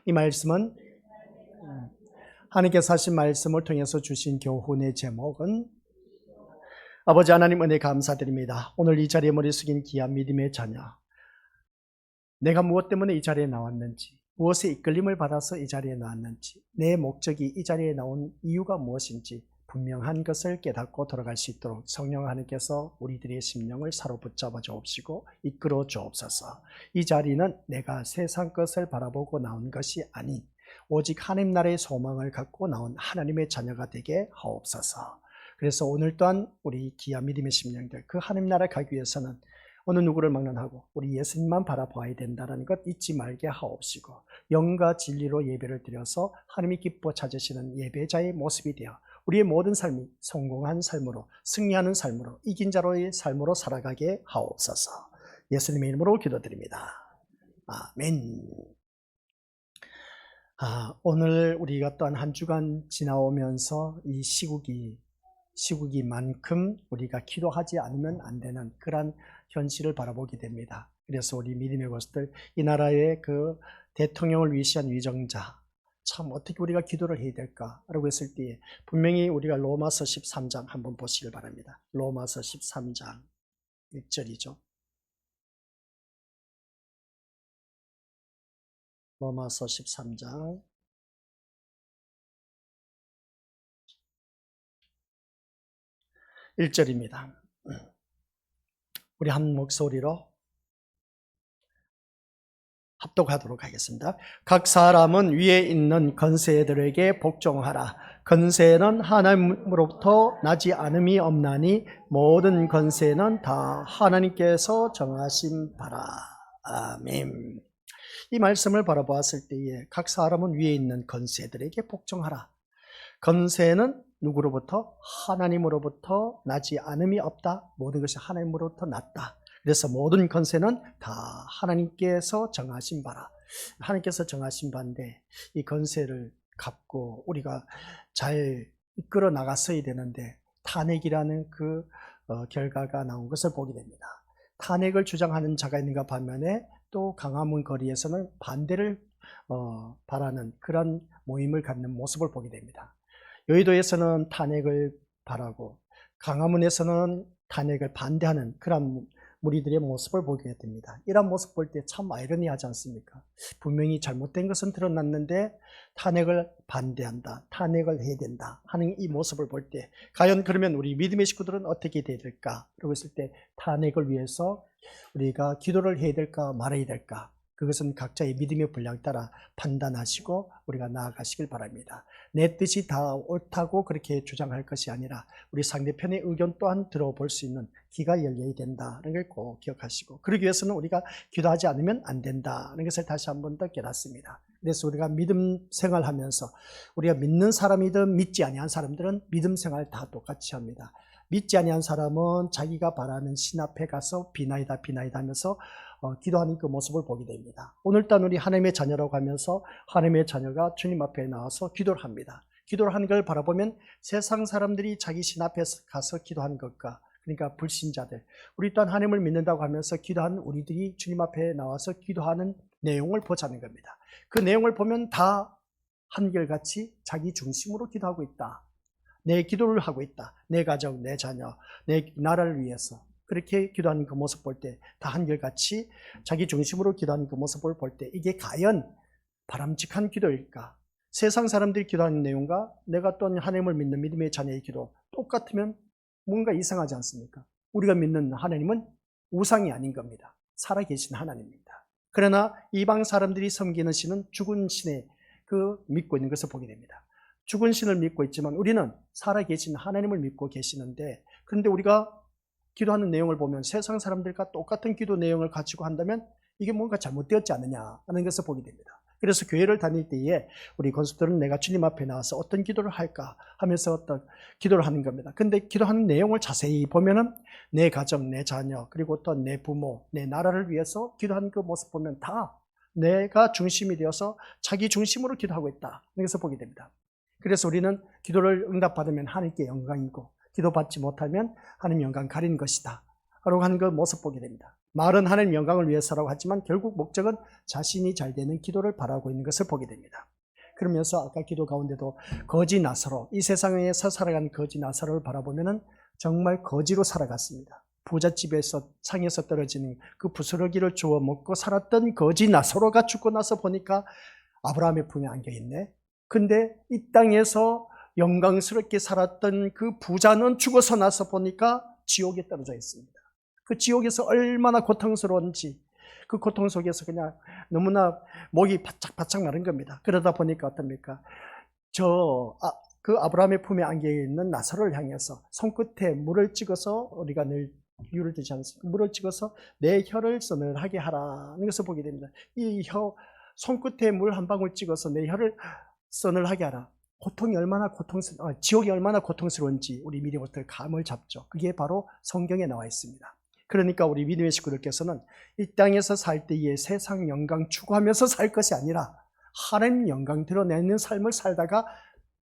이 말씀은 하나님께서 하신 말씀을 통해서 주신 교훈의 제목은 아버지 하나님 은혜 감사드립니다. 오늘 이 자리에 머리 숙인 귀한 믿음의 자녀, 내가 무엇 때문에 이 자리에 나왔는지, 무엇에 이끌림을 받아서 이 자리에 나왔는지, 내 목적이 이 자리에 나온 이유가 무엇인지 분명한 것을 깨닫고 돌아갈 수 있도록 성령 하나님께서 우리들의 심령을 사로붙잡아 주옵시고 이끌어 주옵소서. 이 자리는 내가 세상 것을 바라보고 나온 것이 아닌 오직 하나님 나라의 소망을 갖고 나온 하나님의 자녀가 되게 하옵소서. 그래서 오늘 또한 우리 귀한 믿음의 심령들, 그 하나님 나라에 가기 위해서는 어느 누구를 막론하고 우리 예수님만 바라보아야 된다는 것 잊지 말게 하옵시고, 영과 진리로 예배를 드려서 하나님이 기뻐 찾으시는 예배자의 모습이 되어 우리의 모든 삶이 성공한 삶으로, 승리하는 삶으로, 이긴 자로의 삶으로 살아가게 하옵소서. 예수님의 이름으로 기도드립니다. 아멘. 오늘 우리가 또한 한 주간 지나오면서 이 시국이만큼 우리가 기도하지 않으면 안 되는 그런 현실을 바라보게 됩니다. 그래서 우리 믿음의 것들, 이 나라의 그 대통령을 위시한 위정자, 참 어떻게 우리가 기도를 해야 될까라고 했을 때 분명히 우리가 로마서 13장 한번 보시길 바랍니다. 로마서 13장 1절이죠. 로마서 13장 1절입니다. 우리 한 목소리로 합독하도록 하겠습니다. 각 사람은 위에 있는 권세들에게 복종하라. 권세는 하나님으로부터 나지 않음이 없나니 모든 권세는 다 하나님께서 정하신 바라. 아멘. 이 말씀을 바라보았을 때에 각 사람은 위에 있는 권세들에게 복종하라. 권세는 누구로부터? 하나님으로부터 나지 않음이 없다. 모든 것이 하나님으로부터 났다. 그래서 모든 권세는 다 하나님께서 정하신 바라. 하나님께서 정하신 바인데 이 권세를 갖고 우리가 잘 이끌어 나갔어야 되는데 탄핵이라는 그 결과가 나온 것을 보게 됩니다. 탄핵을 주장하는 자가 있는가 반면에 또 광화문 거리에서는 반대를 바라는 그런 모임을 갖는 모습을 보게 됩니다. 여의도에서는 탄핵을 바라고 광화문에서는 탄핵을 반대하는 그런 무리들의 모습을 보게 됩니다. 이런 모습 볼 때 참 아이러니하지 않습니까? 분명히 잘못된 것은 드러났는데 탄핵을 반대한다, 탄핵을 해야 된다 하는 이 모습을 볼 때 과연 그러면 우리 믿음의 식구들은 어떻게 해야 될까? 그러고 있을 때 탄핵을 위해서 우리가 기도를 해야 될까 말아야 될까? 그것은 각자의 믿음의 분량 따라 판단하시고 우리가 나아가시길 바랍니다. 내 뜻이 다 옳다고 그렇게 주장할 것이 아니라 우리 상대편의 의견 또한 들어볼 수 있는 귀가 열려야 된다는 걸 꼭 기억하시고, 그러기 위해서는 우리가 기도하지 않으면 안 된다는 것을 다시 한 번 더 깨닫습니다. 그래서 우리가 믿음 생활하면서 우리가 믿는 사람이든 믿지 아니한 사람들은 믿음 생활 다 똑같이 합니다. 믿지 아니한 사람은 자기가 바라는 신 앞에 가서 비나이다 하면서 기도하는 그 모습을 보게 됩니다. 오늘따라 우리 하나님의 자녀라고 하면서 하나님의 자녀가 주님 앞에 나와서 기도를 합니다. 기도를 하는 걸 바라보면 세상 사람들이 자기 신 앞에 가서 기도하는 것과, 그러니까 불신자들, 우리 또한 하나님을 믿는다고 하면서 기도하는 우리들이 주님 앞에 나와서 기도하는 내용을 보자는 겁니다. 그 내용을 보면 다 한결같이 자기 중심으로 기도하고 있다. 내 기도를 하고 있다. 내 가정, 내 자녀, 내 나라를 위해서 그렇게 기도하는 그 모습 볼 때 다 한결같이 자기 중심으로 기도하는 그 모습을 볼 때 이게 과연 바람직한 기도일까? 세상 사람들이 기도하는 내용과 내가 또 하나님을 믿는 믿음의 자녀의 기도 똑같으면 뭔가 이상하지 않습니까? 우리가 믿는 하나님은 우상이 아닌 겁니다. 살아계신 하나님입니다. 그러나 이방 사람들이 섬기는 신은 죽은 신에 믿고 있는 것을 보게 됩니다. 죽은 신을 믿고 있지만 우리는 살아계신 하나님을 믿고 계시는데, 그런데 우리가 기도하는 내용을 보면 세상 사람들과 똑같은 기도 내용을 가지고 한다면 이게 뭔가 잘못되었지 않느냐 하는 것을 보게 됩니다. 그래서 교회를 다닐 때에 우리 건수들은 내가 주님 앞에 나와서 어떤 기도를 할까 하면서 어떤 기도를 하는 겁니다. 근데 기도하는 내용을 자세히 보면은 내 가정, 내 자녀, 그리고 또 내 부모, 내 나라를 위해서 기도하는 그 모습 보면 다 내가 중심이 되어서 자기 중심으로 기도하고 있다. 그래서 보게 됩니다. 그래서 우리는 기도를 응답받으면 하나님께 영광이고 기도받지 못하면 하나님 영광 가리는 것이다 라고 하는 그 모습 보게 됩니다. 말은 하나님 영광을 위해서라고 하지만 결국 목적은 자신이 잘 되는 기도를 바라고 있는 것을 보게 됩니다. 그러면서 아까 기도 가운데도 거지 나사로, 이 세상에서 살아가는 거지 나사로를 바라보면은 정말 거지로 살아갔습니다. 부잣집에서 상에서 떨어지는 그 부스러기를 주워 먹고 살았던 거지 나사로가 죽고 나서 보니까 아브라함의 품에 안겨 있네. 근데 이 땅에서 영광스럽게 살았던 그 부자는 죽어서 나서 보니까 지옥에 떨어져 있습니다. 그 지옥에서 얼마나 고통스러운지, 그 고통 속에서 그냥 너무나 목이 바짝바짝 마른 겁니다. 그러다 보니까 어떻습니까? 그 아브라함의 품에 안겨 있는 나사로를 향해서 손끝에 물을 찍어서, 우리가 늘 비유를 들지 않습니까? 물을 찍어서 내 혀를 서늘하게 하라는 것을 보게 됩니다. 이 손끝에 물 한 방울 찍어서 내 혀를 서늘하게 하라. 지옥이 얼마나 고통스러운지 우리 믿음부터 감을 잡죠. 그게 바로 성경에 나와 있습니다. 그러니까 우리 믿음의 식구들께서는 이 땅에서 살 때에 세상 영광 추구하면서 살 것이 아니라 하나님 영광 드러내는 삶을 살다가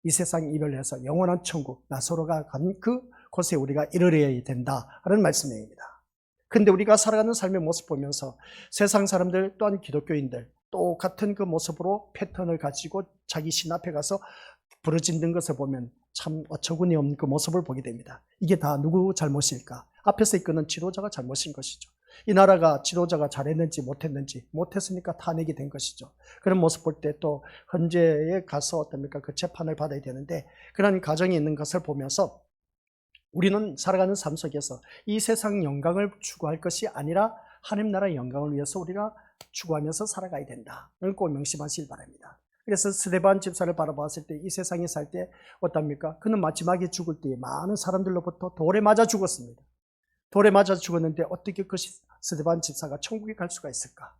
이 세상 이별해서 영원한 천국, 나사로가 간 그 곳에 우리가 이르러야 된다는 말씀입니다. 근데 우리가 살아가는 삶의 모습 보면서 세상 사람들 또한 기독교인들 똑같은 그 모습으로 패턴을 가지고 자기 신 앞에 가서 부르짖는 것을 보면 참 어처구니 없는 그 모습을 보게 됩니다. 이게 다 누구 잘못일까? 앞에서 이끄는 지도자가 잘못인 것이죠. 이 나라가 지도자가 잘했는지 못했는지, 못했으니까 탄핵이 된 것이죠. 그런 모습 볼 때 또 헌재에 가서 어떻습니까? 그 재판을 받아야 되는데 그런 과정이 있는 것을 보면서 우리는 살아가는 삶 속에서 이 세상 영광을 추구할 것이 아니라 하나님 나라의 영광을 위해서 우리가 추구하면서 살아가야 된다. 이걸 꼭 명심하시길 바랍니다. 그래서 스데반 집사를 바라봤을 때 이 세상에 살 때 어떻습니까? 그는 마지막에 죽을 때에 많은 사람들로부터 돌에 맞아 죽었습니다. 돌에 맞아 죽었는데 어떻게 그 스데반 집사가 천국에 갈 수가 있을까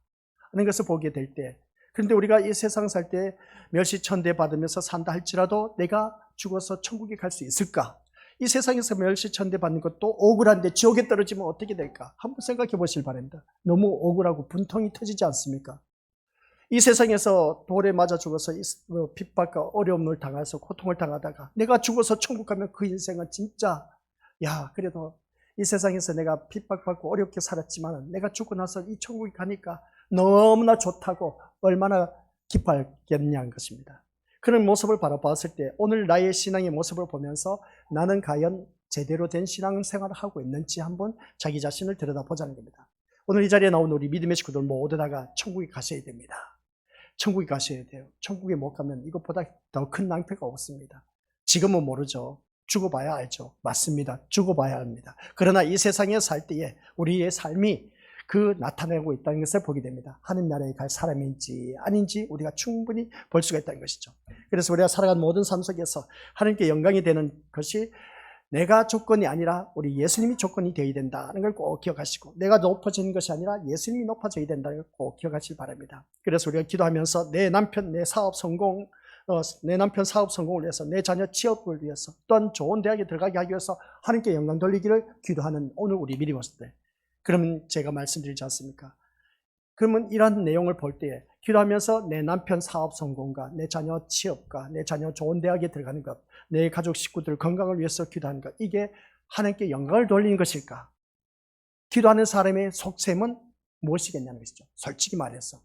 하는 것을 보게 될 때, 그런데 우리가 이 세상 살 때 멸시천대 받으면서 산다 할지라도 내가 죽어서 천국에 갈 수 있을까? 이 세상에서 멸시천대 받는 것도 억울한데 지옥에 떨어지면 어떻게 될까? 한번 생각해 보시길 바랍니다. 너무 억울하고 분통이 터지지 않습니까? 이 세상에서 돌에 맞아 죽어서 핍박과 어려움을 당해서 고통을 당하다가 내가 죽어서 천국 가면 그 인생은 진짜, 그래도 이 세상에서 내가 핍박받고 어렵게 살았지만 내가 죽고 나서 이 천국에 가니까 너무나 좋다고 얼마나 기뻐하겠냐는 것입니다. 그런 모습을 바라봤을 때 오늘 나의 신앙의 모습을 보면서 나는 과연 제대로 된 신앙생활을 하고 있는지 한번 자기 자신을 들여다보자는 겁니다. 오늘 이 자리에 나온 우리 믿음의 식구들 모두 다가 천국에 가셔야 됩니다. 천국에 가셔야 돼요. 천국에 못 가면 이것보다 더 큰 낭패가 없습니다. 지금은 모르죠. 죽어봐야 알죠. 맞습니다. 죽어봐야 합니다. 그러나 이 세상에 살 때에 우리의 삶이 그 나타내고 있다는 것을 보게 됩니다. 하늘 나라에 갈 사람인지 아닌지 우리가 충분히 볼 수가 있다는 것이죠. 그래서 우리가 살아가는 모든 삶 속에서 하나님께 영광이 되는 것이 내가 조건이 아니라 우리 예수님이 조건이 되어야 된다는 걸 꼭 기억하시고, 내가 높아지는 것이 아니라 예수님이 높아져야 된다는 걸 꼭 기억하시기 바랍니다. 그래서 우리가 기도하면서 내 남편 사업 성공을 위해서, 내 자녀 취업을 위해서, 또한 좋은 대학에 들어가게 하기 위해서 하나님께 영광 돌리기를 기도하는 오늘 우리 믿음의, 그러면 제가 말씀드리지 않습니까? 그러면 이런 내용을 볼 때에 기도하면서 내 남편 사업 성공과 내 자녀 취업과 내 자녀 좋은 대학에 들어가는 것, 내 가족 식구들 건강을 위해서 기도하는 것, 이게 하나님께 영광을 돌리는 것일까? 기도하는 사람의 속셈은 무엇이겠냐는 것이죠. 솔직히 말해서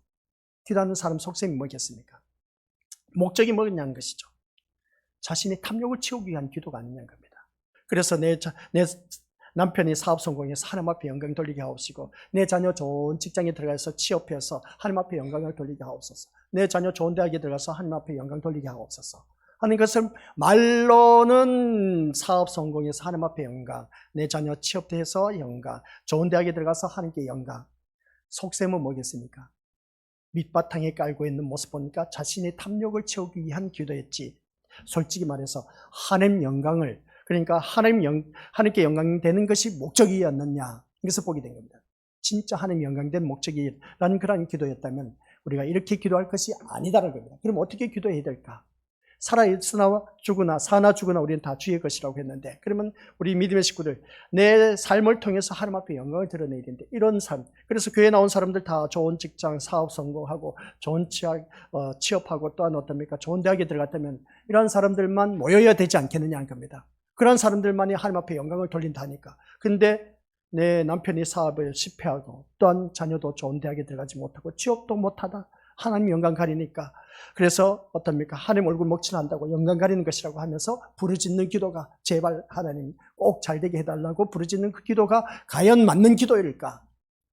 기도하는 사람 속셈이 뭐겠습니까? 목적이 뭐냐는 것이죠. 자신의 탐욕을 채우기 위한 기도가 아니냐는 겁니다. 그래서 내 남편이 사업 성공해서 하나님 앞에 영광 돌리게 하옵시고, 내 자녀 좋은 직장에 들어가서 취업해서 하나님 앞에 영광을 돌리게 하옵소서, 내 자녀 좋은 대학에 들어가서 하나님 앞에 영광 돌리게 하옵소서 하는 것을 말로는 사업 성공해서 하나님 앞에 영광, 내 자녀 취업해서 영광, 좋은 대학에 들어가서 하나님께 영광. 속셈은 뭐겠습니까? 밑바탕에 깔고 있는 모습 보니까 자신의 탐욕을 채우기 위한 기도였지, 솔직히 말해서 하나님 영광을, 그러니까 하나님께 영광 되는 것이 목적이었느냐, 이것을 보게 된 겁니다. 진짜 하나님 영광 된 목적이라는 그런 기도였다면 우리가 이렇게 기도할 것이 아니다라는 겁니다. 그럼 어떻게 기도해야 될까? 살아있으나 죽으나 사나 죽으나 우리는 다 주의 것이라고 했는데, 그러면 우리 믿음의 식구들 내 삶을 통해서 하나님 앞에 영광을 드러내야 되는데, 이런 삶, 그래서 교회에 나온 사람들 다 좋은 직장 사업 성공하고 좋은 취업하고 또한 어떻습니까? 좋은 대학에 들어갔다면 이런 사람들만 모여야 되지 않겠느냐 한 겁니다. 그런 사람들만이 하나님 앞에 영광을 돌린다니까. 근데 내 남편이 사업을 실패하고 또한 자녀도 좋은 대학에 들어가지 못하고 취업도 못하다. 하나님 영광 가리니까. 그래서 어떻습니까? 하나님 얼굴 먹칠한다고 영광 가리는 것이라고 하면서 부르짖는 기도가 제발 하나님 꼭 잘되게 해달라고 부르짖는 그 기도가 과연 맞는 기도일까?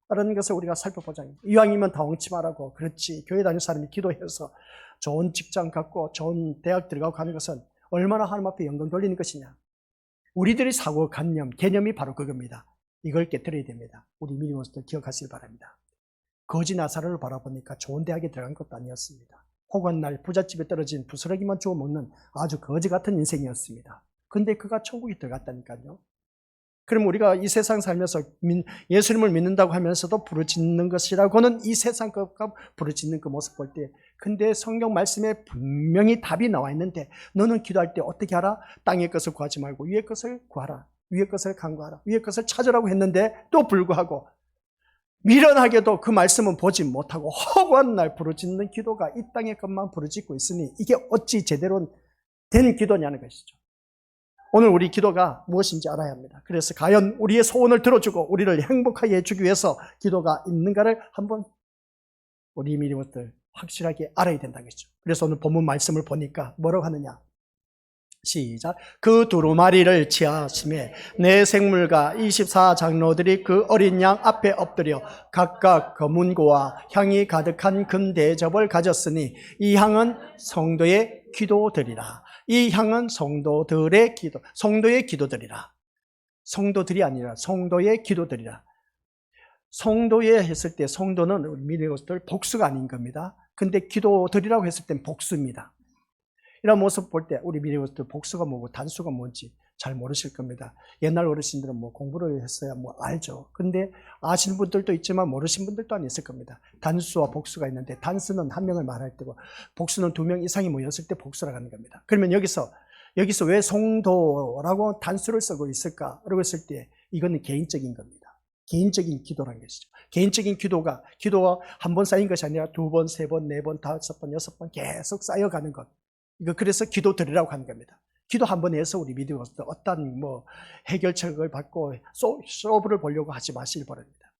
라는 것을 우리가 살펴보자. 이왕이면 다 엉치 말하고 그렇지. 교회 다니는 사람이 기도해서 좋은 직장 갖고 좋은 대학 들어가고 가는 것은 얼마나 하나님 앞에 영광 돌리는 것이냐. 우리들의 사고관념, 개념이 바로 그겁니다. 이걸 깨뜨려야 됩니다. 우리 미니모스들 기억하시길 바랍니다. 거지 나사로를 바라보니까 좋은 대학에 들어간 것도 아니었습니다. 혹은 날 부잣집에 떨어진 부스러기만 주워 먹는 아주 거지 같은 인생이었습니다. 근데 그가 천국에 들어갔다니까요. 그럼 우리가 이 세상 살면서 예수님을 믿는다고 하면서도 부르짖는 것이라고는 이 세상 것과 부르짖는 그 모습 볼 때, 근데 성경 말씀에 분명히 답이 나와 있는데 너는 기도할 때 어떻게 하라? 땅의 것을 구하지 말고 위의 것을 구하라. 위의 것을 간구하라. 위의 것을 찾으라고 했는데 또 불구하고 미련하게도 그 말씀은 보지 못하고 허구한 날 부르짖는 기도가 이 땅의 것만 부르짖고 있으니 이게 어찌 제대로 된 기도냐는 것이죠. 오늘 우리 기도가 무엇인지 알아야 합니다. 그래서 과연 우리의 소원을 들어주고 우리를 행복하게 해주기 위해서 기도가 있는가를 한번 우리 미리부터 확실하게 알아야 된다는 것이죠. 그래서 오늘 본문 말씀을 보니까 뭐라고 하느냐. 시작. 그 두루마리를 취하심에 내 생물과 24장로들이 그 어린 양 앞에 엎드려 각각 검은고와 향이 가득한 금 대접을 가졌으니 이 향은 성도의 기도들이라. 이 향은 성도들의 기도, 성도의 기도들이라. 성도들이 아니라 성도의 기도들이라. 성도에 했을 때 성도는 우리 미래것들 복수가 아닌 겁니다. 근데 기도들이라고 했을 땐 복수입니다. 이런 모습 볼 때 우리 미래것들 복수가 뭐고 단수가 뭔지 잘 모르실 겁니다. 옛날 어르신들은 뭐 공부를 했어야 뭐 알죠. 근데 아시는 분들도 있지만 모르신 분들도 안 있을 겁니다. 단수와 복수가 있는데 단수는 한 명을 말할 때고 복수는 두 명 이상이 모였을 때 복수라고 하는 겁니다. 그러면 여기서 왜 성도라고 단수를 쓰고 있을까? 라고 했을 때 이거는 개인적인 겁니다. 개인적인 기도라는 것이죠. 개인적인 기도가 한 번 쌓인 것이 아니라 두 번, 세 번, 네 번, 다섯 번, 여섯 번 계속 쌓여가는 것. 이거 그래서 기도드리라고 하는 겁니다. 기도 한 번 해서 우리 믿음으로 어떤 해결책을 받고 쇼부를 보려고 하지 마시길 바랍니다.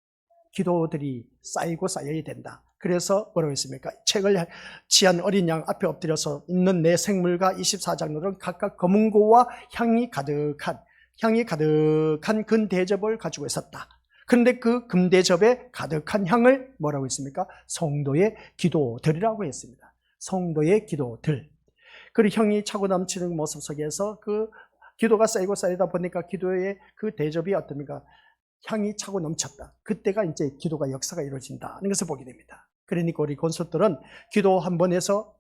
기도들이 쌓이고 쌓여야 된다. 그래서 뭐라고 했습니까? 책을 취한 어린 양 앞에 엎드려서 있는 내 생물과 24장로들은 각각 검은고와 향이 가득한 금 대접을 가지고 있었다. 그런데 그 금대접에 가득한 향을 뭐라고 했습니까? 성도의 기도들이라고 했습니다. 성도의 기도들. 그리고 형이 차고 넘치는 모습 속에서 그 기도가 쌓이고 쌓이다 보니까 기도의 그 대접이 어떻습니까? 향이 차고 넘쳤다. 그때가 이제 기도가 역사가 이루어진다는 것을 보게 됩니다. 그러니까 우리 권속들은 기도 한 번 해서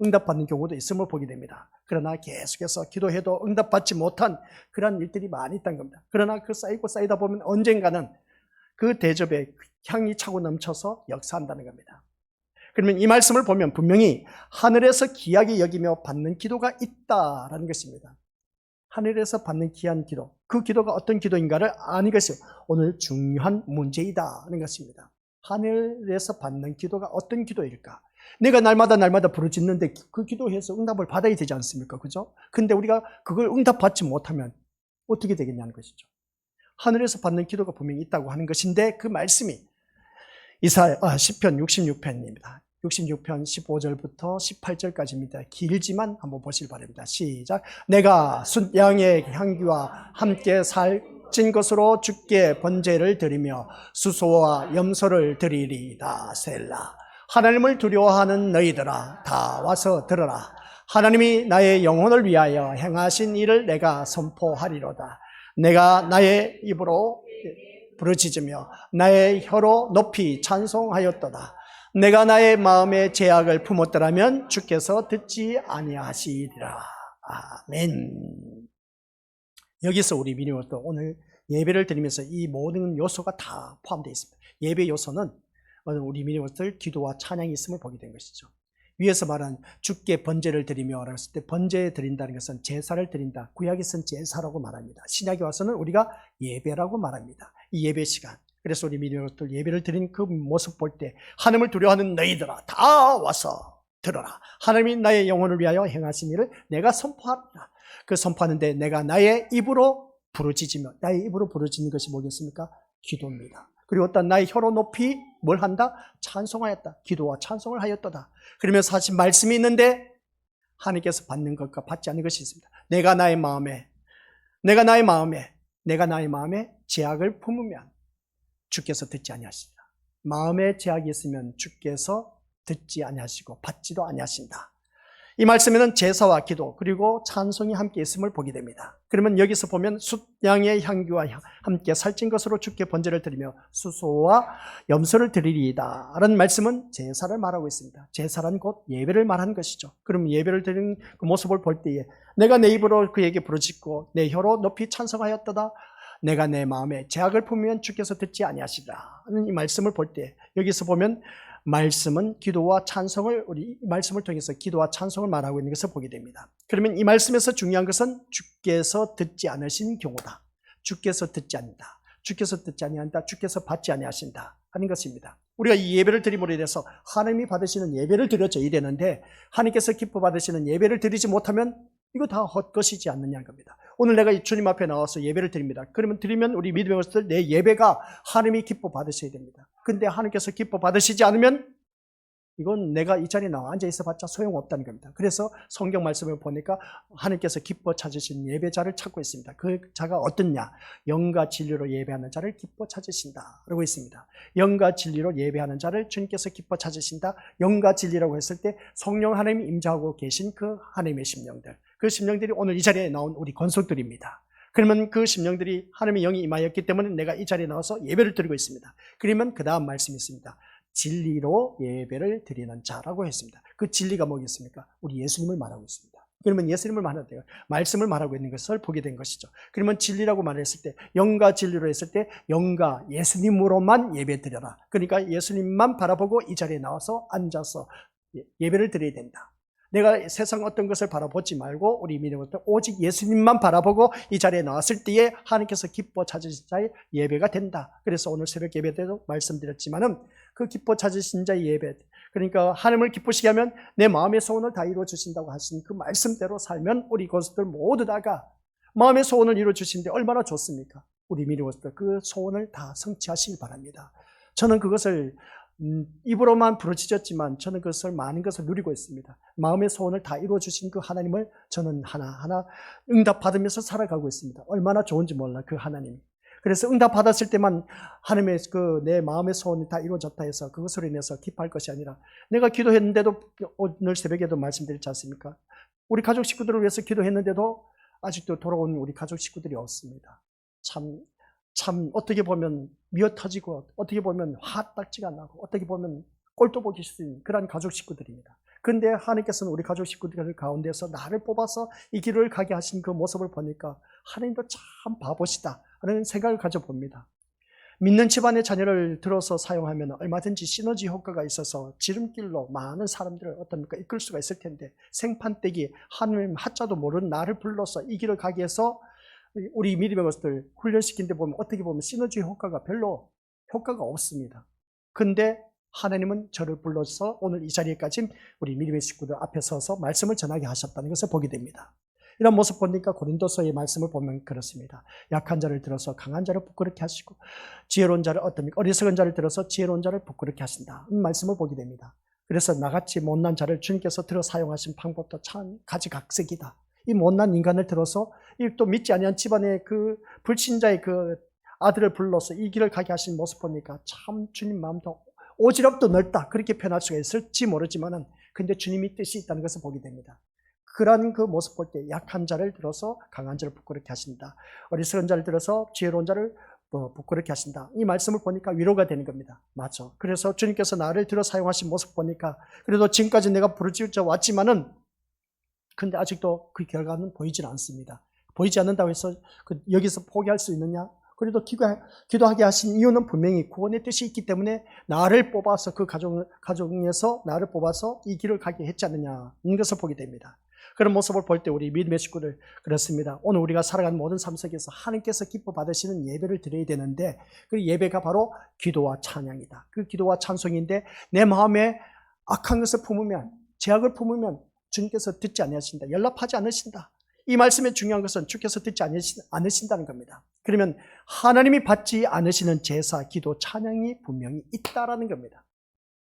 응답받는 경우도 있음을 보게 됩니다. 그러나 계속해서 기도해도 응답받지 못한 그런 일들이 많이 있다는 겁니다. 그러나 그 쌓이고 쌓이다 보면 언젠가는 그 대접에 향이 차고 넘쳐서 역사한다는 겁니다. 그러면 이 말씀을 보면 분명히 하늘에서 귀하게 여기며 받는 기도가 있다라는 것입니다. 하늘에서 받는 귀한 기도, 그 기도가 어떤 기도인가를 아는 것이 오늘 중요한 문제이다는 것입니다. 하늘에서 받는 기도가 어떤 기도일까? 내가 날마다 부르짖는데 그 기도해서 응답을 받아야 되지 않습니까? 그죠? 근데 우리가 그걸 응답받지 못하면 어떻게 되겠냐는 것이죠. 하늘에서 받는 기도가 분명히 있다고 하는 것인데 그 말씀이 시편 66편입니다. 66편 15절부터 18절까지입니다. 길지만 한번 보시기 바랍니다. 시작. 내가 순양의 향기와 함께 살찐 것으로 주께 번제를 드리며 수소와 염소를 드리리이다. 셀라. 하나님을 두려워하는 너희들아 다 와서 들어라. 하나님이 나의 영혼을 위하여 행하신 일을 내가 선포하리로다. 내가 나의 입으로 부르짖으며 나의 혀로 높이 찬송하였도다. 내가 나의 마음의 죄악을 품었더라면 주께서 듣지 아니하시리라. 아멘. 여기서 우리 미니모도 오늘 예배를 드리면서 이 모든 요소가 다 포함되어 있습니다. 예배 요소는 우리 미니모들 기도와 찬양이 있음을 보게 된 것이죠. 위에서 말한 주께 번제를 드리며 라고 했을 때 번제 드린다는 것은 제사를 드린다. 구약에서는 제사라고 말합니다. 신약에 와서는 우리가 예배라고 말합니다. 이 예배 시간. 그래서 우리 미리들 예배를 드린 그 모습 볼 때 하나님을 두려워하는 너희들아 다 와서 들어라. 하나님이 나의 영혼을 위하여 행하신 일을 내가 선포하리라. 그 선포하는데 내가 나의 입으로 부르짖으며 나의 입으로 부르짖는 것이 뭐겠습니까? 기도입니다. 그리고 어떤 나의 혀로 높이 뭘 한다? 찬송하였다. 기도와 찬송을 하였도다. 그러면서 사실 말씀이 있는데 하나님께서 받는 것과 받지 않는 것이 있습니다. 내가 나의 마음에 제약을 품으면 주께서 듣지 아니하신다. 마음에 제약이 있으면 주께서 듣지 아니하시고 받지도 아니하신다. 이 말씀에는 제사와 기도 그리고 찬송이 함께 있음을 보게 됩니다. 그러면 여기서 보면 숫양의 향기와 함께 살찐 것으로 주께 번제를 드리며 수소와 염소를 드리리이다 라는 말씀은 제사를 말하고 있습니다. 제사란 곧 예배를 말하는 것이죠. 그럼 예배를 드리는 그 모습을 볼 때에 내가 내 입으로 그에게 부르짖고 내 혀로 높이 찬송하였도다. 내가 내 마음에 제약을 품으면 주께서 듣지 아니하시리라 하는 이 말씀을 볼 때 여기서 보면 말씀은 기도와 찬송을 우리 말씀을 통해서 기도와 찬송을 말하고 있는 것을 보게 됩니다. 그러면 이 말씀에서 중요한 것은 주께서 듣지 않으신 경우다. 주께서 듣지 않는다. 주께서 듣지 아니한다. 주께서 받지 아니하신다 하는 것입니다. 우리가 이 예배를 드림으로 인해서 하나님이 받으시는 예배를 드려져야 되는데 하나님께서 기뻐 받으시는 예배를 드리지 못하면 이거 다 헛것이지 않느냐는 겁니다. 오늘 내가 주님 앞에 나와서 예배를 드립니다. 그러면 드리면 우리 믿음의 것들 내 예배가 하나님이 기뻐 받으셔야 됩니다. 근데 하나님께서 기뻐 받으시지 않으면 이건 내가 이 자리에 나와 앉아 있어 봤자 소용없다는 겁니다. 그래서 성경 말씀을 보니까 하나님께서 기뻐 찾으신 예배자를 찾고 있습니다. 그 자가 어떻냐? 영과 진리로 예배하는 자를 기뻐 찾으신다 라고 있습니다. 영과 진리로 예배하는 자를 주님께서 기뻐 찾으신다. 영과 진리라고 했을 때 성령 하나님이 임재하고 계신 그 하나님의 심령들, 그 심령들이 오늘 이 자리에 나온 우리 권속들입니다. 그러면 그 심령들이 하나님의 영이 임하였기 때문에 내가 이 자리에 나와서 예배를 드리고 있습니다. 그러면 그 다음 말씀이 있습니다. 진리로 예배를 드리는 자라고 했습니다. 그 진리가 뭐겠습니까? 우리 예수님을 말하고 있습니다. 그러면 예수님을 말하는 데요. 말씀을 말하고 있는 것을 보게 된 것이죠. 그러면 진리라고 말했을 때 영과 진리로 했을 때 영과 예수님으로만 예배 드려라. 그러니까 예수님만 바라보고 이 자리에 나와서 앉아서 예배를 드려야 된다. 내가 세상 어떤 것을 바라보지 말고 우리 믿음을 오직 예수님만 바라보고 이 자리에 나왔을 때에 하나님께서 기뻐 찾으신 자의 예배가 된다. 그래서 오늘 새벽 예배 때도 말씀드렸지만은 그 기뻐 찾으신 자의 예배, 그러니까 하나님을 기쁘시게 하면 내 마음의 소원을 다 이루어 주신다고 하신 그 말씀대로 살면 우리 것들 모두 다가 마음의 소원을 이루어 주시는데 얼마나 좋습니까? 우리 믿음을 그 소원을 다 성취하시길 바랍니다. 저는 그것을 입으로만 부르짖었지만 저는 그것을 많은 것을 누리고 있습니다. 마음의 소원을 다 이루어 주신 그 하나님을 저는 하나하나 응답받으면서 살아가고 있습니다. 얼마나 좋은지 몰라 그 하나님이. 그래서 응답받았을 때만 하나님의 그 내 마음의 소원이 다 이루어졌다 해서 그것으로 인해서 기뻐할 것이 아니라 내가 기도했는데도 오늘 새벽에도 말씀드렸지 않습니까? 우리 가족 식구들을 위해서 기도했는데도 아직도 돌아오는 우리 가족 식구들이 없습니다. 참 어떻게 보면 미어 터지고 어떻게 보면 화딱지가 나고 어떻게 보면 꼴도 보기 싫은 그런 가족 식구들입니다. 그런데 하나님께서는 우리 가족 식구들 가운데서 나를 뽑아서 이 길을 가게 하신 그 모습을 보니까 하나님도 참 바보시다 하는 생각을 가져봅니다. 믿는 집안의 자녀를 들어서 사용하면 얼마든지 시너지 효과가 있어서 지름길로 많은 사람들을 어떻습니까? 이끌 수가 있을 텐데 생판떼기 하나님 하자도 모르는 나를 불러서 이 길을 가게 해서 우리 믿음의 것들 훈련시킨 데 보면 어떻게 보면 시너지 효과가 별로 효과가 없습니다. 근데 하나님은 저를 불러서 오늘 이 자리에까지 우리 믿음의 식구들 앞에 서서 말씀을 전하게 하셨다는 것을 보게 됩니다. 이런 모습 보니까 고린도서의 말씀을 보면 그렇습니다. 약한 자를 들어서 강한 자를 부끄럽게 하시고 지혜로운 자를 어리석은 자를 들어서 지혜로운 자를 부끄럽게 하신다. 이 말씀을 보게 됩니다. 그래서 나같이 못난 자를 주님께서 들어 사용하신 방법도 참 가지각색이다. 이 못난 인간을 들어서 또 믿지 아니한 집안의 그 불신자의 그 아들을 불러서 이 길을 가게 하신 모습 보니까 참 주님 마음도 오지랖도 넓다 그렇게 표현할 수가 있을지 모르지만은 근데 주님이 뜻이 있다는 것을 보게 됩니다. 그런 그 모습 볼 때 약한 자를 들어서 강한 자를 부끄럽게 하신다. 어리석은 자를 들어서 지혜로운 자를 부끄럽게 하신다. 이 말씀을 보니까 위로가 되는 겁니다. 맞죠? 그래서 주님께서 나를 들어 사용하신 모습 보니까 그래도 지금까지 내가 부르짖어 왔지만은 근데 아직도 그 결과는 보이질 않습니다. 보이지 않는다고 해서 여기서 포기할 수 있느냐? 그래도 기도하게 하신 이유는 분명히 구원의 뜻이 있기 때문에 나를 뽑아서 그 가정에서 나를 뽑아서 이 길을 가게 했지 않느냐 이런 것을 보게 됩니다. 그런 모습을 볼 때 우리 믿음의 식구들 그렇습니다. 오늘 우리가 살아가는 모든 삶 속에서 하나님께서 기뻐 받으시는 예배를 드려야 되는데 그 예배가 바로 기도와 찬양이다. 그 기도와 찬송인데 내 마음에 악한 것을 품으면 죄악을 품으면 주님께서 듣지 않으신다. 연락하지 않으신다. 이 말씀의 중요한 것은 주께서 듣지 않으신다는 겁니다. 그러면 하나님이 받지 않으시는 제사, 기도, 찬양이 분명히 있다라는 겁니다.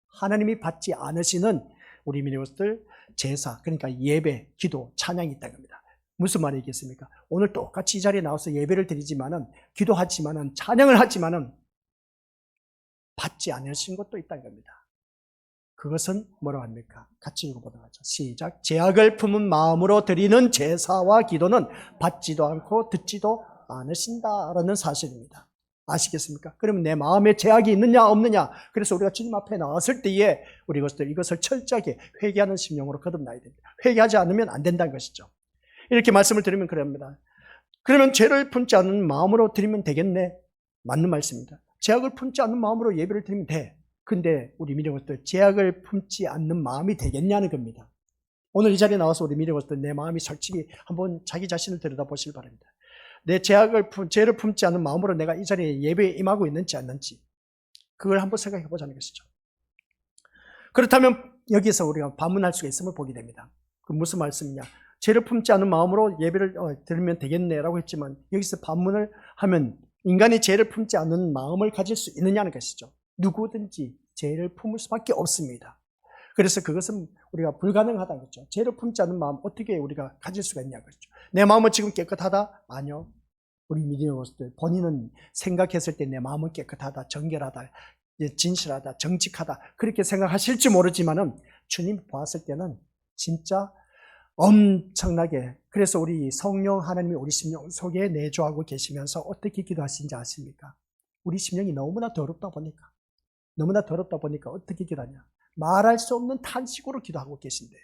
하나님이 받지 않으시는 우리 민족들 제사, 그러니까 예배, 기도, 찬양이 있다는 겁니다. 무슨 말이겠습니까? 오늘 똑같이 이 자리에 나와서 예배를 드리지만은, 기도하지만은, 찬양을 하지만은 받지 않으신 것도 있다는 겁니다. 그것은 뭐라고 합니까? 같이 읽어보도록 하죠. 시작. 죄악을 품은 마음으로 드리는 제사와 기도는 받지도 않고 듣지도 않으신다라는 사실입니다. 아시겠습니까? 그러면 내 마음에 죄악이 있느냐 없느냐, 그래서 우리가 주님 앞에 나왔을 때에 우리 이것을 철저하게 회개하는 심령으로 거듭나야 됩니다. 회개하지 않으면 안 된다는 것이죠. 이렇게 말씀을 드리면 그럽니다. 그러면 죄를 품지 않는 마음으로 드리면 되겠네. 맞는 말씀입니다. 죄악을 품지 않는 마음으로 예배를 드리면 돼. 근데 우리 미래것들 죄악을 품지 않는 마음이 되겠냐는 겁니다. 오늘 이 자리에 나와서 우리 미래것들 내 마음이 솔직히 한번 자기 자신을 들여다보시기 바랍니다. 내 죄를 품지 않는 마음으로 내가 이 자리에 예배에 임하고 있는지 않는지, 그걸 한번 생각해 보자는 것이죠. 그렇다면 여기서 우리가 반문할 수가 있음을 보게 됩니다. 그 무슨 말씀이냐? 죄를 품지 않는 마음으로 예배를 드리면 되겠네라고 했지만, 여기서 반문을 하면 인간이 죄를 품지 않는 마음을 가질 수 있느냐는 것이죠. 누구든지 죄를 품을 수밖에 없습니다. 그래서 그것은 우리가 불가능하다는 거죠. 죄를 품지 않는 마음 어떻게 우리가 가질 수가 있냐는 거죠. 내 마음은 지금 깨끗하다? 아니요. 우리 믿음으로서들 본인은 생각했을 때 내 마음은 깨끗하다, 정결하다, 진실하다, 정직하다, 그렇게 생각하실지 모르지만은 주님 보았을 때는 진짜 엄청나게, 그래서 우리 성령 하나님이 우리 심령 속에 내주하고 계시면서 어떻게 기도하시는지 아십니까? 우리 심령이 너무나 더럽다 보니까 어떻게 기도하냐? 말할 수 없는 탄식으로 기도하고 계신대요.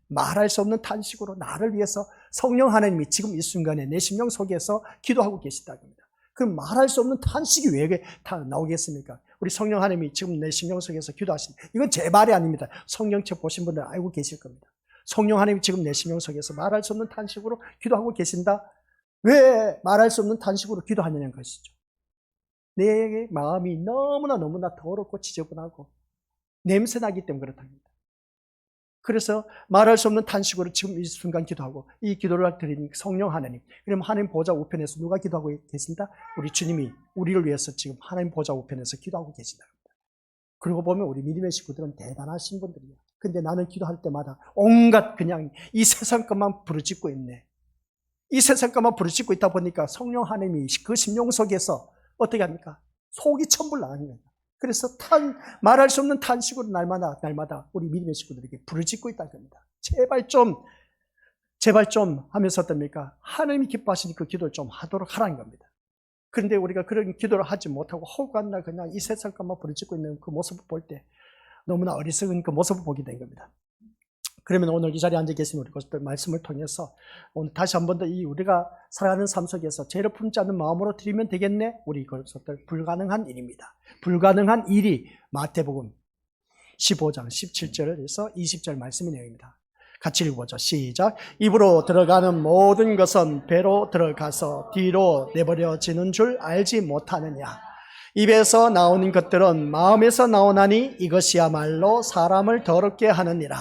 말할 수 없는 탄식으로 나를 위해서 성령 하나님이 지금 이 순간에 내 심령 속에서 기도하고 계시다는 겁니다. 그럼 말할 수 없는 탄식이 왜 나오겠습니까? 우리 성령 하나님이 지금 내 심령 속에서 기도하신다. 이건 제 말이 아닙니다. 성경책 보신 분들 알고 계실 겁니다. 성령 하나님이 지금 내 심령 속에서 말할 수 없는 탄식으로 기도하고 계신다. 왜 말할 수 없는 탄식으로 기도하냐는 것이죠. 내 마음이 너무나 더럽고 지저분하고 냄새나기 때문에 그렇답니다. 그래서 말할 수 없는 탄식으로 지금 이 순간 기도하고, 이 기도를 드린 성령 하나님, 그럼 하나님 보좌 우편에서 누가 기도하고 계신다? 우리 주님이 우리를 위해서 지금 하나님 보좌 우편에서 기도하고 계신다. 그리고 보면 우리 믿음의 식구들은 대단하신 분들이에요. 근데 나는 기도할 때마다 온갖 그냥 이 세상 것만 부르짖고 있네. 이 세상 것만 부르짖고 있다 보니까 성령 하나님이 그 심령 속에서 어떻게 합니까? 속이 천불 나는 거예요. 그래서 말할 수 없는 탄식으로 날마다 우리 믿음의 식구들에게 부르짖고 있다는 겁니다. 제발 좀 하면서 어떻습니까? 하나님이 기뻐하시니 그 기도를 좀 하도록 하라는 겁니다. 그런데 우리가 그런 기도를 하지 못하고 허구한 날 그냥 이 세상 것만 부르짖고 있는 그 모습을 볼 때 너무나 어리석은 그 모습을 보게 된 겁니다. 그러면 오늘 이 자리에 앉아 계신 우리 것들 말씀을 통해서 오늘 다시 한 번 더 이 우리가 살아가는 삶 속에서 죄를 품지 않는 마음으로 드리면 되겠네? 우리 것들 불가능한 일입니다. 불가능한 일이 마태복음 15장 17절에서 20절 말씀의 내용입니다. 같이 읽어보죠. 시작. 입으로 들어가는 모든 것은 배로 들어가서 뒤로 내버려지는 줄 알지 못하느냐. 입에서 나오는 것들은 마음에서 나오나니 이것이야말로 사람을 더럽게 하느니라.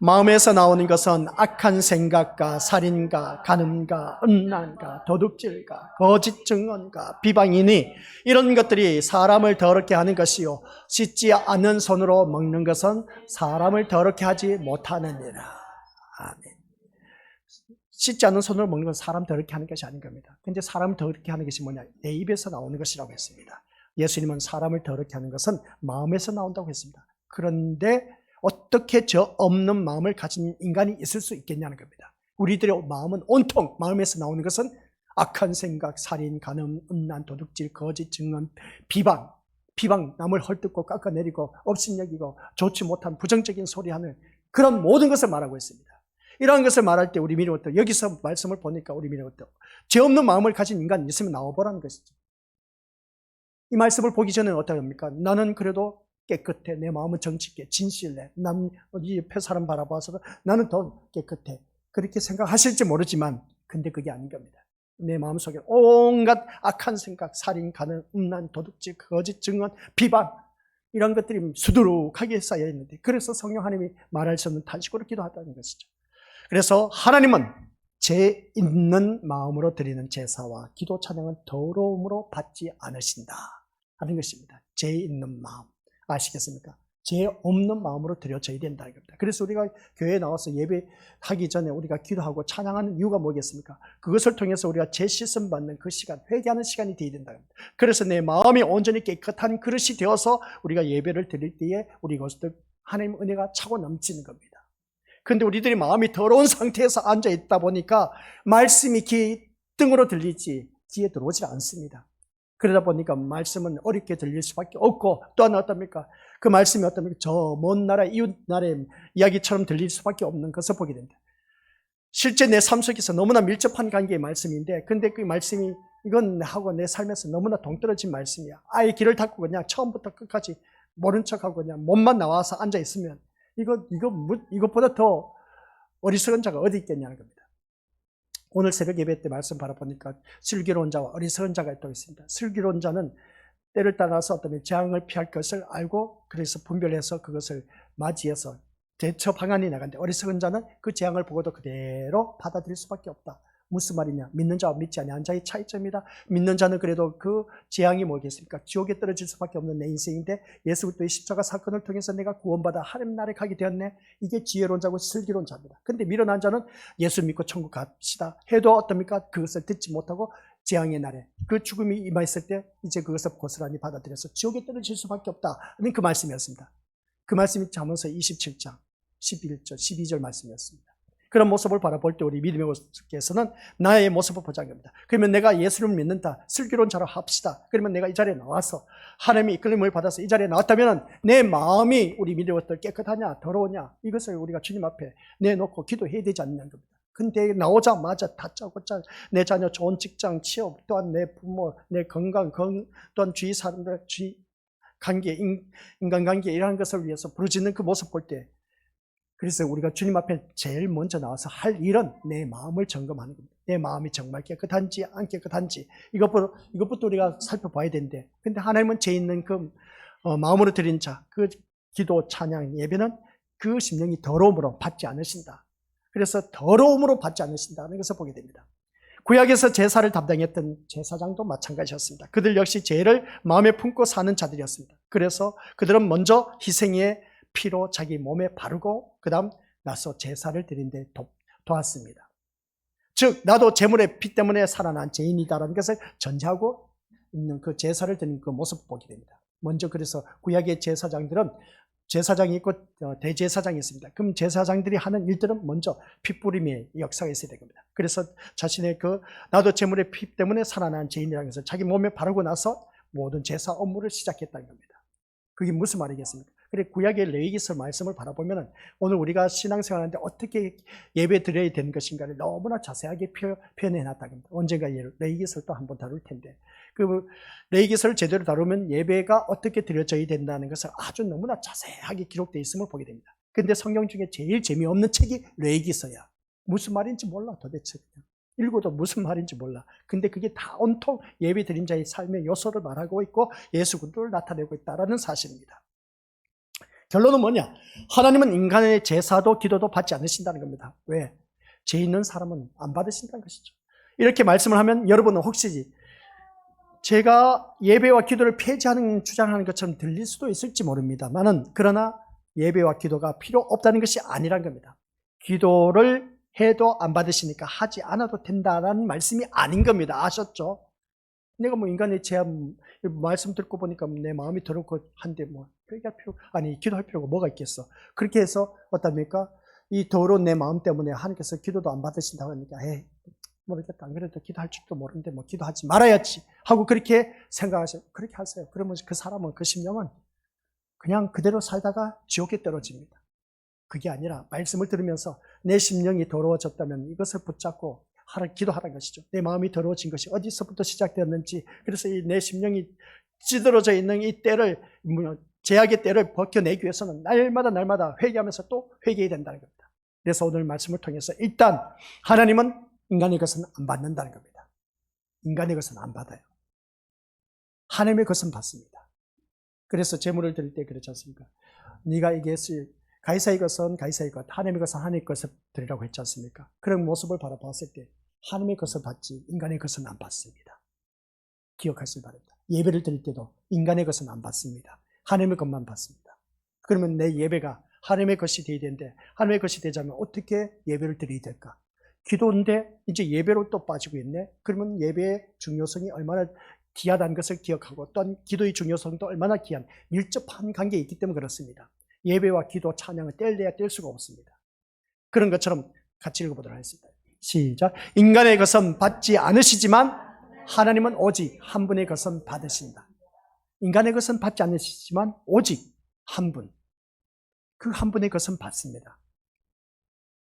마음에서 나오는 것은 악한 생각과 살인과 간음과 음란과 도둑질과 거짓 증언과 비방이니 이런 것들이 사람을 더럽게 하는 것이요 씻지 않는 손으로 먹는 것은 사람을 더럽게 하지 못하느니라. 아멘. 씻지 않는 손으로 먹는 건 사람 더럽게 하는 것이 아닌 겁니다. 근데 사람을 더럽게 하는 것이 뭐냐? 내 입에서 나오는 것이라고 했습니다. 예수님은 사람을 더럽게 하는 것은 마음에서 나온다고 했습니다. 그런데 어떻게 저 없는 마음을 가진 인간이 있을 수 있겠냐는 겁니다. 우리들의 마음은 온통 마음에서 나오는 것은 악한 생각, 살인, 간음, 음란, 도둑질, 거짓, 증언, 비방, 남을 헐뜯고 깎아내리고 업신여기고 좋지 못한 부정적인 소리하는 그런 모든 것을 말하고 있습니다. 이러한 것을 말할 때 우리 미래부터 여기서 말씀을 보니까 우리 미래부터 죄 없는 마음을 가진 인간이 있으면 나와보라는 것이죠. 이 말씀을 보기 전에는 어떻게 합니까? 나는 그래도 깨끗해. 내 마음은 정직해. 진실해. 이 옆에 사람 바라봐서 나는 더 깨끗해. 그렇게 생각하실지 모르지만 근데 그게 아닌 겁니다. 내 마음속에 온갖 악한 생각, 살인, 간음, 음란, 도둑질, 거짓, 증언, 비방 이런 것들이 수두룩하게 쌓여 있는데 그래서 성령 하나님이 말할 수 없는 탄식으로 기도하다는 것이죠. 그래서 하나님은 죄 있는 마음으로 드리는 제사와 기도 찬양은 더러움으로 받지 않으신다 하는 것입니다. 죄 있는 마음 아시겠습니까? 죄 없는 마음으로 드려져야 된다는 겁니다. 그래서 우리가 교회에 나와서 예배하기 전에 우리가 기도하고 찬양하는 이유가 뭐겠습니까? 그것을 통해서 우리가 죄 씻음 받는 그 시간, 회개하는 시간이 되어야 된다는 겁니다. 그래서 내 마음이 온전히 깨끗한 그릇이 되어서 우리가 예배를 드릴 때에 우리 것들 하나님 은혜가 차고 넘치는 겁니다. 그런데 우리들이 마음이 더러운 상태에서 앉아 있다 보니까 말씀이 귀 등으로 들리지 귀에 들어오지 않습니다. 그러다 보니까 말씀은 어렵게 들릴 수밖에 없고, 또한 어떻습니까? 그 말씀이 어떻습니까? 저 먼 나라, 이웃 나라의 이야기처럼 들릴 수밖에 없는 것을 보게 됩니다. 실제 내 삶 속에서 너무나 밀접한 관계의 말씀인데, 근데 그 말씀이 이건 하고 내 삶에서 너무나 동떨어진 말씀이야. 아예 길을 닫고 그냥 처음부터 끝까지 모른 척하고 그냥 몸만 나와서 앉아 있으면 이것보다 더 어리석은 자가 어디 있겠냐는 겁니다. 오늘 새벽 예배 때 말씀 바라보니까 슬기로운 자와 어리석은 자가 또 있습니다. 슬기로운 자는 때를 따라서 어떤 재앙을 피할 것을 알고 그래서 분별해서 그것을 맞이해서 대처 방안이 나간데, 어리석은 자는 그 재앙을 보고도 그대로 받아들일 수밖에 없다. 무슨 말이냐? 믿는 자와 믿지 않는 자의 차이점이다. 믿는 자는 그래도 그 재앙이 뭐겠습니까? 지옥에 떨어질 수밖에 없는 내 인생인데 예수 그리스도의 십자가 사건을 통해서 내가 구원받아 하나님 나라에 가게 되었네. 이게 지혜로운 자고 슬기로운 자입니다. 근데 미련한 자는 예수 믿고 천국 갑시다 해도 어떻습니까? 그것을 듣지 못하고 재앙의 날에 그 죽음이 임했을 때 이제 그것을 고스란히 받아들여서 지옥에 떨어질 수밖에 없다. 그 말씀이었습니다. 그 말씀이 잠언서 27장 11절 12절 말씀이었습니다. 그런 모습을 바라볼 때 우리 믿음의 모습께서는 나의 모습을 보자는 겁니다. 그러면 내가 예수를 믿는다, 슬기로운 자로 합시다. 그러면 내가 이 자리에 나와서 하나님의 이끌림을 받아서 이 자리에 나왔다면 내 마음이 우리 믿음의 모습 깨끗하냐 더러우냐, 이것을 우리가 주님 앞에 내놓고 기도해야 되지 않는 겁니다. 근데 나오자마자 다짜고짜 내 자녀 좋은 직장, 취업, 또한 내 부모, 내 건강, 또한 주위 사람들, 주위 관계, 인간관계 이러한 것을 위해서 부르짖는 그 모습 볼 때, 그래서 우리가 주님 앞에 제일 먼저 나와서 할 일은 내 마음을 점검하는 겁니다. 내 마음이 정말 깨끗한지 안 깨끗한지 이것부터 우리가 살펴봐야 되는데, 근데 하나님은 죄 있는 그 마음으로 드린 자, 그 기도, 찬양, 예배는 그 심령이 더러움으로 받지 않으신다. 그래서 더러움으로 받지 않으신다는 것을 보게 됩니다. 구약에서 제사를 담당했던 제사장도 마찬가지였습니다. 그들 역시 죄를 마음에 품고 사는 자들이었습니다. 그래서 그들은 먼저 희생의 피로 자기 몸에 바르고 그 다음 나서 제사를 드린 데 도왔습니다. 즉 나도 제물의 피 때문에 살아난 죄인이다라는 것을 전제하고 있는 그 제사를 드리는 그 모습을 보게 됩니다. 먼저 그래서 구약의 제사장들은 제사장이 있고 대제사장이 있습니다. 그럼 제사장들이 하는 일들은 먼저 핏부림의 역사가 있어야 됩니다. 그래서 자신의 나도 제물의 피 때문에 살아난 죄인이라는 것을 자기 몸에 바르고 나서 모든 제사 업무를 시작했다는 겁니다. 그게 무슨 말이겠습니까? 그래, 구약의 레위기서 말씀을 바라보면 오늘 우리가 신앙생활하는데 어떻게 예배 드려야 되는 것인가를 너무나 자세하게 표현해 놨다는 겁니다. 언젠가 레위기서를 또 한번 다룰 텐데, 그 레위기서를 제대로 다루면 예배가 어떻게 드려져야 된다는 것을 아주 너무나 자세하게 기록되어 있음을 보게 됩니다. 근데 성경 중에 제일 재미없는 책이 레위기서야. 무슨 말인지 몰라 도대체. 읽어도 무슨 말인지 몰라. 근데 그게 다 온통 예배 드린 자의 삶의 요소를 말하고 있고 예수 그리스도를 나타내고 있다는 사실입니다. 결론은 뭐냐? 하나님은 인간의 제사도 기도도 받지 않으신다는 겁니다. 왜? 죄 있는 사람은 안 받으신다는 것이죠. 이렇게 말씀을 하면 여러분은 혹시 제가 예배와 기도를 폐지하는 주장하는 것처럼 들릴 수도 있을지 모릅니다만은, 그러나 예배와 기도가 필요 없다는 것이 아니란 겁니다. 기도를 해도 안 받으시니까 하지 않아도 된다는 말씀이 아닌 겁니다. 아셨죠? 내가 인간의 제한 말씀 듣고 보니까 내 마음이 더럽고 한데 기도할 필요가 뭐가 있겠어. 그렇게 해서 어떻습니까? 이 더러운 내 마음 때문에 하나님께서 기도도 안 받으신다고 하니까 모르겠다. 안 그래도 기도할 줄도 모르는데 기도하지 말아야지 하고 그렇게 생각하세요. 그렇게 하세요. 그러면 그 사람은, 그 심령은 그냥 그대로 살다가 지옥에 떨어집니다. 그게 아니라 말씀을 들으면서 내 심령이 더러워졌다면 이것을 붙잡고 기도하라는 것이죠. 내 마음이 더러워진 것이 어디서부터 시작되었는지, 그래서 내 심령이 찌들어져 있는 이 때를, 죄악의 때를 벗겨내기 위해서는 날마다 회개하면서 또 회개해야 된다는 겁니다. 그래서 오늘 말씀을 통해서 일단 하나님은 인간의 것은 안 받는다는 겁니다. 인간의 것은 안 받아요. 하나님의 것은 받습니다. 그래서 제물을 드릴 때 그렇지 않습니까? 네가 이게 가이사의 것은 가이사의 것, 하나님의 것은 하나님의 것을 드리라고 했지 않습니까? 그런 모습을 바라봤을 때 하나님의 것을 받지 인간의 것은 안 받습니다. 기억하시기 바랍니다. 예배를 드릴 때도 인간의 것은 안 받습니다. 하나님의 것만 받습니다. 그러면 내 예배가 하나님의 것이 되어야 되는데 하나님의 것이 되자면 어떻게 예배를 드려야 될까? 기도인데 이제 예배로 또 빠지고 있네. 그러면 예배의 중요성이 얼마나 귀하다는 것을 기억하고 또한 기도의 중요성도 얼마나 귀한 밀접한 관계에 있기 때문에 그렇습니다. 예배와 기도, 찬양을 뗄래야 뗄 수가 없습니다. 그런 것처럼 같이 읽어보도록 하겠습니다. 시작. 인간의 것은 받지 않으시지만 하나님은 오직 한 분의 것은 받으신다. 인간의 것은 받지 않으시지만 오직 한 분, 그 한 분의 것은 받습니다.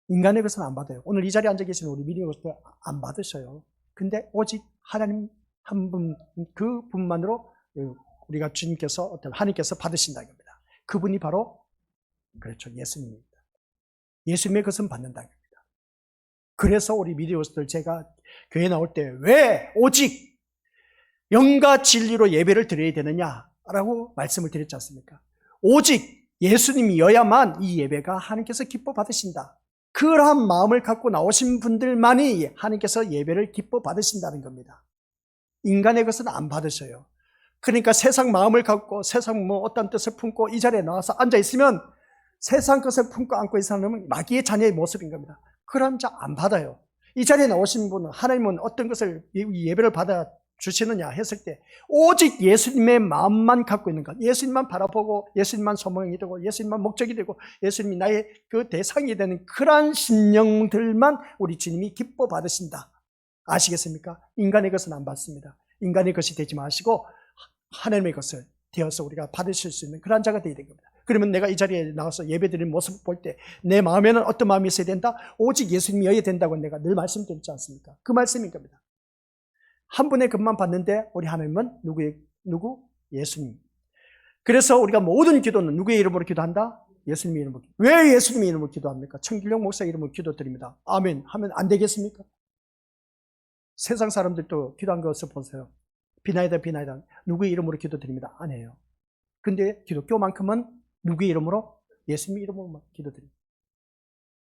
인간의 것은 안 받아요. 오늘 이 자리에 앉아 계시는 우리 믿음의 것도 안 받으셔요. 근데 오직 하나님 한 분, 그 분만으로 우리가 주님께서 하나님께서 받으신다는 겁니다. 그분이 바로 그렇죠, 예수님입니다. 예수님의 것은 받는다는 겁니다. 그래서 우리 믿음의 것들 제가 교회 나올 때 왜 오직 영과 진리로 예배를 드려야 되느냐라고 말씀을 드렸지 않습니까? 오직 예수님이어야만 이 예배가 하나님께서 기뻐 받으신다. 그러한 마음을 갖고 나오신 분들만이 하나님께서 예배를 기뻐 받으신다는 겁니다. 인간의 것은 안 받으셔요. 그러니까 세상 마음을 갖고 세상 어떤 뜻을 품고 이 자리에 나와서 앉아있으면 세상 것을 품고 안고 있는 사람은 마귀의 자녀의 모습인 겁니다. 그런 자 안 받아요. 이 자리에 나오신 분은 하나님은 어떤 것을 예배를 받아 주시느냐 했을 때 오직 예수님의 마음만 갖고 있는 것, 예수님만 바라보고 예수님만 소망이 되고 예수님만 목적이 되고 예수님이 나의 그 대상이 되는 그러한 심령들만 우리 주님이 기뻐 받으신다. 아시겠습니까? 인간의 것은 안 받습니다. 인간의 것이 되지 마시고 하나님의 것을 되어서 우리가 받으실 수 있는 그런 자가 되어야 된 겁니다. 그러면 내가 이 자리에 나와서 예배드리는 모습을 볼 때 내 마음에는 어떤 마음이 있어야 된다? 오직 예수님이어야 된다고 내가 늘 말씀드렸지 않습니까? 그 말씀인 겁니다. 한 분의 것만 받는데 우리 하나님은 누구? 예수님. 그래서 우리가 모든 기도는 누구의 이름으로 기도한다? 예수님의 이름으로. 왜 예수님의 이름으로 기도합니까? 청길용 목사 이름으로 기도드립니다. 아멘 하면 안 되겠습니까? 세상 사람들도 기도한 것을 보세요. 비나이다 누구의 이름으로 기도드립니다. 안 해요. 근데 기독교만큼은 누구의 이름으로? 예수님의 이름으로만 기도드립니다.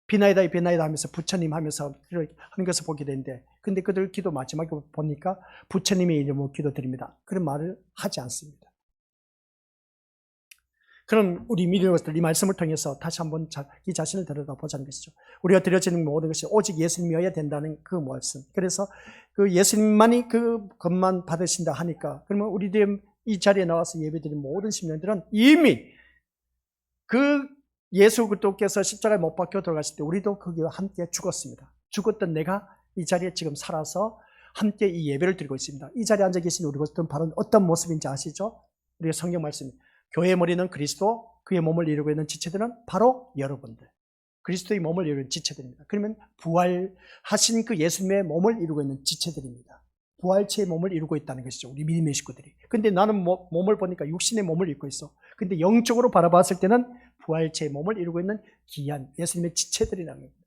비나이다 하면서 부처님 하면서 하는 것을 보게 되는데 근데 그들 기도 마지막에 보니까 부처님의 이름으로 기도드립니다. 그런 말을 하지 않습니다. 그럼 우리 믿음의 것들 이 말씀을 통해서 다시 한번 이 자신을 들여다보자는 것이죠. 우리가 드려지는 모든 것이 오직 예수님이어야 된다는 그 말씀. 그래서 그 예수님만이 그 것만 받으신다 하니까 그러면 우리들 이 자리에 나와서 예배드린 모든 심령들은 이미 그 예수 그리스도께서 십자가에 못 박혀 들어갔을 때 우리도 거기와 함께 죽었습니다. 죽었던 내가 이 자리에 지금 살아서 함께 이 예배를 드리고 있습니다. 이 자리에 앉아 계신 우리 것들은 바로 어떤 모습인지 아시죠? 우리가 성경 말씀 교회의 머리는 그리스도, 그의 몸을 이루고 있는 지체들은 바로 여러분들. 그리스도의 몸을 이루는 지체들입니다. 그러면 부활하신 그 예수님의 몸을 이루고 있는 지체들입니다. 부활체의 몸을 이루고 있다는 것이죠. 우리 믿음의 식구들이. 근데 나는 몸을 보니까 육신의 몸을 입고 있어. 근데 영적으로 바라봤을 때는 부활체의 몸을 이루고 있는 귀한 예수님의 지체들이라는 겁니다.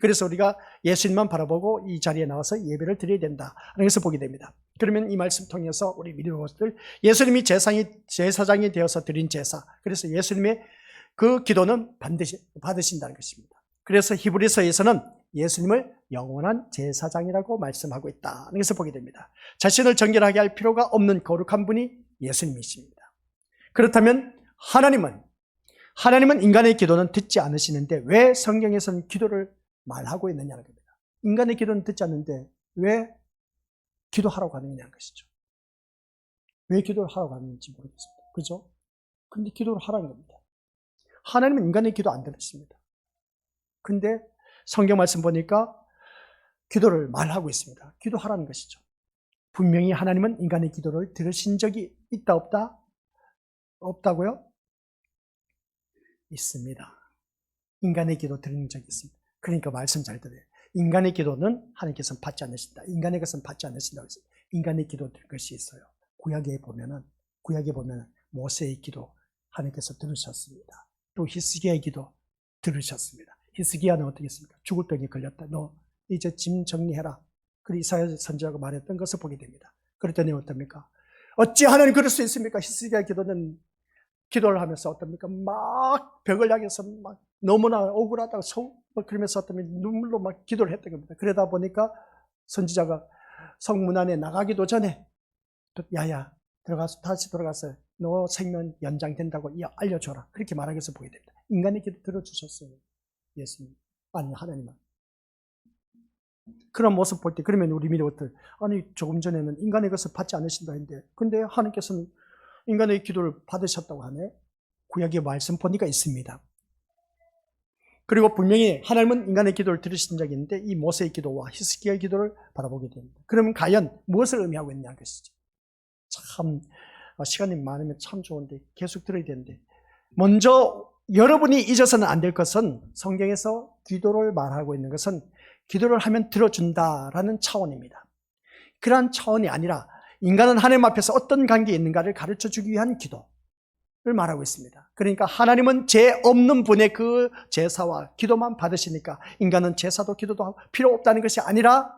그래서 우리가 예수님만 바라보고 이 자리에 나와서 예배를 드려야 된다 하는 것을 보게 됩니다. 그러면 이 말씀 통해서 우리 믿음의 것들 예수님이 제사장이 되어서 드린 제사, 그래서 예수님의 그 기도는 반드시 받으신다는 것입니다. 그래서 히브리서에서는 예수님을 영원한 제사장이라고 말씀하고 있다는 것을 보게 됩니다. 자신을 정결하게 할 필요가 없는 거룩한 분이 예수님이십니다. 그렇다면 하나님은 인간의 기도는 듣지 않으시는데 왜 성경에서는 기도를 말하고 있느냐는 겁니다. 인간의 기도는 듣지 않는데 왜 기도하라고 하느냐는 것이죠. 왜 기도를 하라고 하는지 모르겠습니다. 그죠? 근데 기도를 하라는 겁니다. 하나님은 인간의 기도 안 들으십니다. 근데 성경 말씀 보니까 기도를 말하고 있습니다. 기도하라는 것이죠. 분명히 하나님은 인간의 기도를 들으신 적이 있다 없다? 없다고요? 있습니다. 인간의 기도 들은 적이 있습니다. 그러니까 말씀 잘 들어요. 인간의 기도는 하나님께서는 받지 않으신다. 인간의 것은 받지 않으신다고 했어요. 인간의 기도 들을 것이 있어요. 구약에 보면은 모세의 기도 하나님께서 들으셨습니다. 또 히스기야의 기도 들으셨습니다. 히스기야는 어떻게 했습니까? 죽을 병에 걸렸다. 너 이제 짐 정리해라. 그리고 이사야 선지자가 말했던 것을 보게 됩니다. 그랬더니 어떻습니까? 어찌 하나님 그럴 수 있습니까? 히스기야의 기도는 기도를 하면서 어떻습니까? 막 벽을 향해서 막 너무나 억울하다고 그러면서 어떤 눈물로 막 기도를 했던 겁니다. 그러다 보니까 선지자가 성문 안에 나가기도 전에 야야 다시 들어가서 너 생명 연장된다고 알려줘라. 그렇게 말하기 위해서 보게 됩니다. 인간의 기도 들어주셨어요. 예수님. 아니 하나님은. 그런 모습 볼 때 그러면 우리 믿음들 아니 조금 전에는 인간의 것을 받지 않으신다 했는데 근데 하나님께서는 인간의 기도를 받으셨다고 하네. 구약의 말씀 보니까 있습니다. 그리고 분명히 하나님은 인간의 기도를 들으신 적이 있는데 이 모세의 기도와 히스기야의 기도를 바라보게 됩니다. 그러면 과연 무엇을 의미하고 있냐는 것이죠. 참 시간이 많으면 참 좋은데 계속 들어야 되는데 먼저 여러분이 잊어서는 안 될 것은 성경에서 기도를 말하고 있는 것은 기도를 하면 들어준다라는 차원입니다. 그러한 차원이 아니라 인간은 하나님 앞에서 어떤 관계에 있는가를 가르쳐주기 위한 기도를 말하고 있습니다. 그러니까 하나님은 죄 없는 분의 그 제사와 기도만 받으시니까 인간은 제사도 기도도 필요 없다는 것이 아니라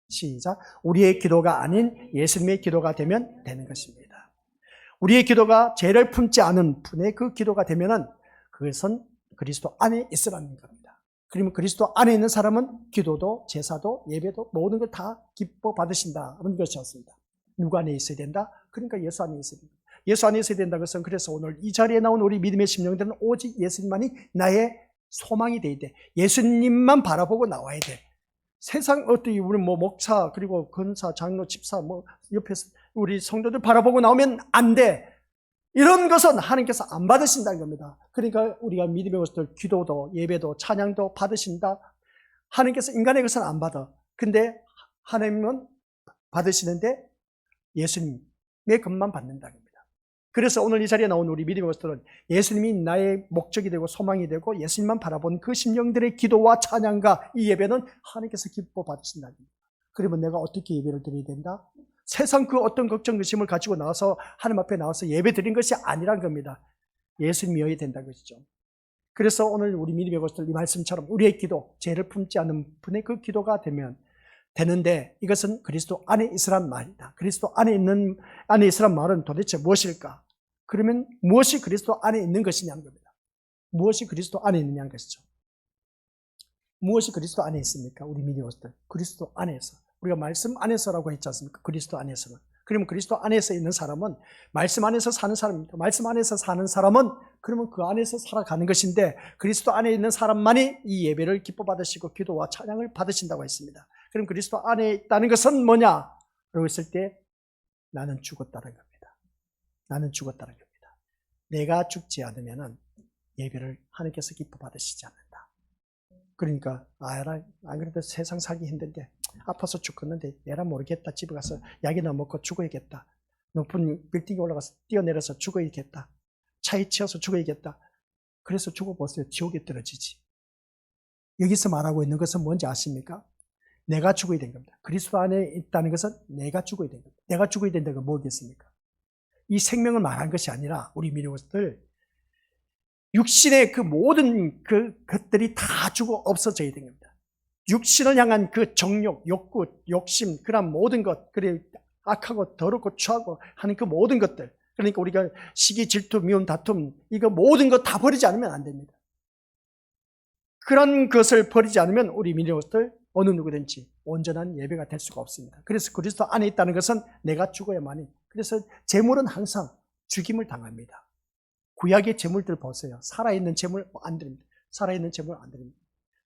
시작 우리의 기도가 아닌 예수님의 기도가 되면 되는 것입니다. 우리의 기도가 죄를 품지 않은 분의 그 기도가 되면은 그것은 그리스도 안에 있으라는 겁니다. 그러면 그리스도 안에 있는 사람은 기도도 제사도 예배도 모든 걸 다 기뻐 받으신다는 것이었습니다. 누구 안에 있어야 된다? 그러니까 예수 안에 있어야 된다. 예수 안에 있어야 된다는 것은 그래서 오늘 이 자리에 나온 우리 믿음의 심령들은 오직 예수님만이 나의 소망이 돼야 돼. 예수님만 바라보고 나와야 돼. 세상 어떻게 우리 목사 그리고 권사 장로 집사 옆에서 우리 성도들 바라보고 나오면 안 돼. 이런 것은 하나님께서 안 받으신다는 겁니다. 그러니까 우리가 믿음의 것들 기도도 예배도 찬양도 받으신다. 하나님께서 인간의 것은 안 받아. 근데 하나님은 받으시는데 예수님의 것만 받는다는 겁니다. 그래서 오늘 이 자리에 나온 우리 믿음의 것들은 예수님이 나의 목적이 되고 소망이 되고 예수님만 바라본 그 심령들의 기도와 찬양과 이 예배는 하나님께서 기뻐 받으신다는 겁니다. 그러면 내가 어떻게 예배를 드려야 된다? 세상 그 어떤 걱정, 의심을 가지고 나와서 하나님 앞에 나와서 예배 드린 것이 아니란 겁니다. 예수님이어야 된다는 것이죠. 그래서 오늘 우리 믿음의 것들 이 말씀처럼 우리의 기도, 죄를 품지 않은 분의 그 기도가 되는데 이것은 그리스도 안에 있으란 말이다. 그리스도 안에 있으란 말은 도대체 무엇일까? 그러면 무엇이 그리스도 안에 있는 것이냐는 겁니다. 무엇이 그리스도 안에 있느냐는 것이죠. 무엇이 그리스도 안에 있습니까? 우리 믿음의 것들. 그리스도 안에서. 우리가 말씀 안에서라고 했지 않습니까? 그리스도 안에서는. 그러면 그리스도 안에서 있는 사람은 말씀 안에서 사는 사람입니다. 말씀 안에서 사는 사람은 그러면 그 안에서 살아가는 것인데 그리스도 안에 있는 사람만이 이 예배를 기뻐 받으시고 기도와 찬양을 받으신다고 했습니다. 그럼 그리스도 안에 있다는 것은 뭐냐? 그러고 있을 때 나는 죽었다는 겁니다. 나는 죽었다는 겁니다. 내가 죽지 않으면 예배를 하나님께서 기뻐 받으시지 않는다. 그러니까 안 그래도 세상 살기 힘든데 아파서 죽겠는데 얘라 모르겠다. 집에 가서 약이나 먹고 죽어야겠다. 높은 빌딩에 올라가서 뛰어내려서 죽어야겠다. 차에 치여서 죽어야겠다. 그래서 죽어보세요. 지옥에 떨어지지. 여기서 말하고 있는 것은 뭔지 아십니까? 내가 죽어야 되는 겁니다. 그리스도 안에 있다는 것은 내가 죽어야 되는 겁니다. 내가 죽어야 된다는 건 뭐겠습니까? 이 생명을 말한 것이 아니라 우리 믿음들 육신의 그 모든 것들이 다 죽어 없어져야 되는 겁니다. 육신을 향한 그 정욕, 욕구, 욕심, 그런 모든 것, 그래 악하고 더럽고 추하고 하는 그 모든 것들. 그러니까 우리가 시기, 질투, 미움, 다툼 이거 모든 것 다 버리지 않으면 안 됩니다. 그런 것을 버리지 않으면 우리 믿음들 어느 누구든지 온전한 예배가 될 수가 없습니다. 그래서 그리스도 안에 있다는 것은 내가 죽어야만이. 그래서 재물은 항상 죽임을 당합니다. 구약의 재물들 보세요. 살아있는 재물 안 드립니다. 살아있는 재물 안 드립니다.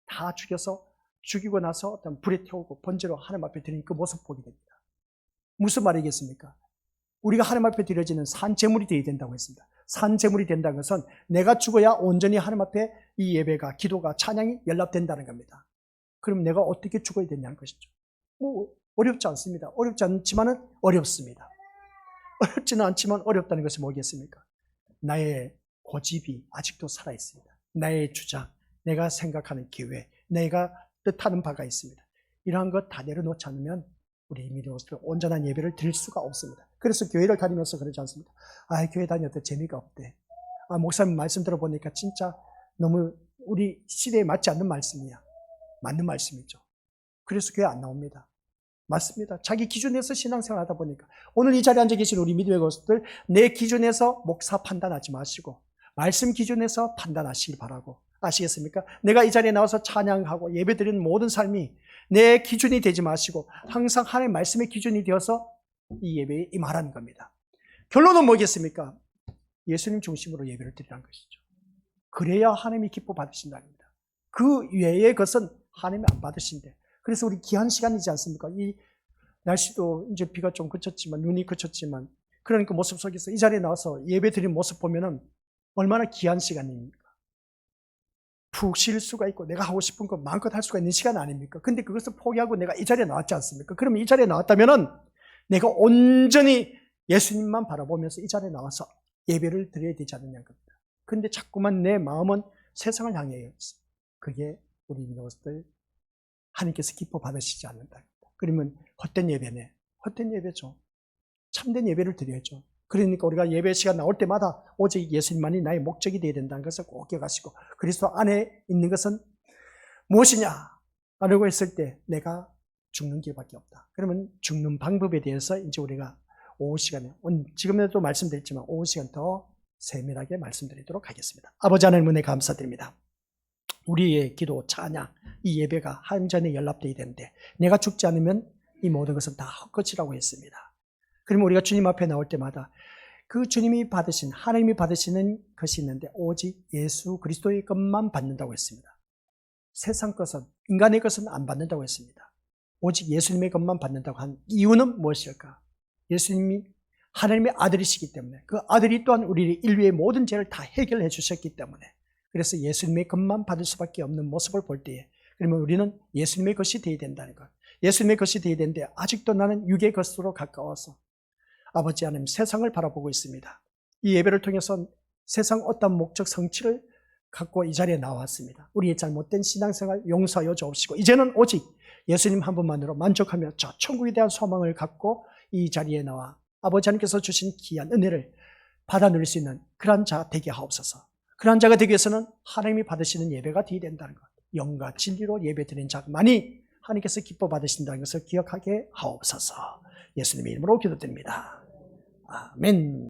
다 죽여서 죽이고 나서 어떤 불에 태우고 번제로 하나님 앞에 드리는 그 모습 보게 됩니다. 무슨 말이겠습니까? 우리가 하나님 앞에 드려지는 산 재물이 되어야 된다고 했습니다. 산 재물이 된다는 것은 내가 죽어야 온전히 하나님 앞에 이 예배가, 기도가, 찬양이 연락된다는 겁니다. 그럼 내가 어떻게 죽어야 되냐는 것이죠. 어렵지 않습니다. 어렵지 않지만은 어렵습니다. 어렵지는 않지만 어렵다는 것이 뭐겠습니까? 나의 고집이 아직도 살아있습니다. 나의 주장, 내가 생각하는 기회, 내가 뜻하는 바가 있습니다. 이러한 것 다 내려놓지 않으면 우리 믿음으로서 온전한 예배를 드릴 수가 없습니다. 그래서 교회를 다니면서 그러지 않습니다. 교회 다녀도 재미가 없대. 목사님 말씀 들어보니까 진짜 너무 우리 시대에 맞지 않는 말씀이야. 맞는 말씀이죠. 그래서 교회 안 나옵니다. 맞습니다. 자기 기준에서 신앙생활 하다 보니까. 오늘 이 자리에 앉아 계신 우리 믿음의 것들, 내 기준에서 목사 판단하지 마시고 말씀 기준에서 판단하시길 바라고. 아시겠습니까? 내가 이 자리에 나와서 찬양하고 예배드리는 모든 삶이 내 기준이 되지 마시고 항상 하나님의 말씀의 기준이 되어서 이 예배에 임하라는 겁니다. 결론은 뭐겠습니까? 예수님 중심으로 예배를 드리라는 것이죠. 그래야 하나님이 기뻐 받으신다는 겁니다. 그 외의 것은 하나님이 안 받으신대. 그래서 우리 귀한 시간이지 않습니까? 이 날씨도 이제 비가 좀 그쳤지만, 눈이 그쳤지만, 그러니까 모습 속에서 이 자리에 나와서 예배 드리는 모습 보면은 얼마나 귀한 시간입니까? 푹 쉴 수가 있고 내가 하고 싶은 거 마음껏 할 수가 있는 시간 아닙니까? 근데 그것을 포기하고 내가 이 자리에 나왔지 않습니까? 그러면 이 자리에 나왔다면은 내가 온전히 예수님만 바라보면서 이 자리에 나와서 예배를 드려야 되지 않느냐는 겁니다. 근데 자꾸만 내 마음은 세상을 향해 있어. 그게 우리 이것들 하나님께서 기뻐 받으시지 않는다. 그러면 헛된 예배네. 헛된 예배죠. 참된 예배를 드려야죠. 그러니까 우리가 예배 시간 나올 때마다 오직 예수님만이 나의 목적이 되어야 된다는 것을 꼭 기억하시고, 그리스도 안에 있는 것은 무엇이냐? 라고 했을 때 내가 죽는 길밖에 없다. 그러면 죽는 방법에 대해서 이제 우리가 오후 시간에, 지금에도 말씀드렸지만 오후 시간 더 세밀하게 말씀드리도록 하겠습니다. 아버지 하나님 은혜 감사드립니다. 우리의 기도, 찬양, 이 예배가 하나님 전에 연락되어야 되는데 내가 죽지 않으면 이 모든 것은 다 헛것이라고 했습니다. 그러면 우리가 주님 앞에 나올 때마다 그 주님이 받으신, 하나님이 받으시는 것이 있는데 오직 예수 그리스도의 것만 받는다고 했습니다. 세상 것은, 인간의 것은 안 받는다고 했습니다. 오직 예수님의 것만 받는다고 한 이유는 무엇일까? 예수님이 하나님의 아들이시기 때문에, 그 아들이 또한 우리 인류의 모든 죄를 다 해결해 주셨기 때문에, 그래서 예수님의 것만 받을 수밖에 없는 모습을 볼 때에, 그러면 우리는 예수님의 것이 되어야 된다는 것. 예수님의 것이 되어야 되는데 아직도 나는 육의 것으로 가까워서 아버지 하나님 세상을 바라보고 있습니다. 이 예배를 통해서 세상 어떤 목적 성취를 갖고 이 자리에 나왔습니다. 우리의 잘못된 신앙생활 용서하여 주옵시고 이제는 오직 예수님 한 분만으로 만족하며 저 천국에 대한 소망을 갖고 이 자리에 나와 아버지 하나님께서 주신 귀한 은혜를 받아 누릴 수 있는 그런 자 되게 하옵소서. 그런 자가 되기 위해서는 하나님이 받으시는 예배가 되어야 된다는 것, 영과 진리로 예배드리는 자만이 하나님께서 기뻐 받으신다는 것을 기억하게 하옵소서. 예수님의 이름으로 기도드립니다. 아멘.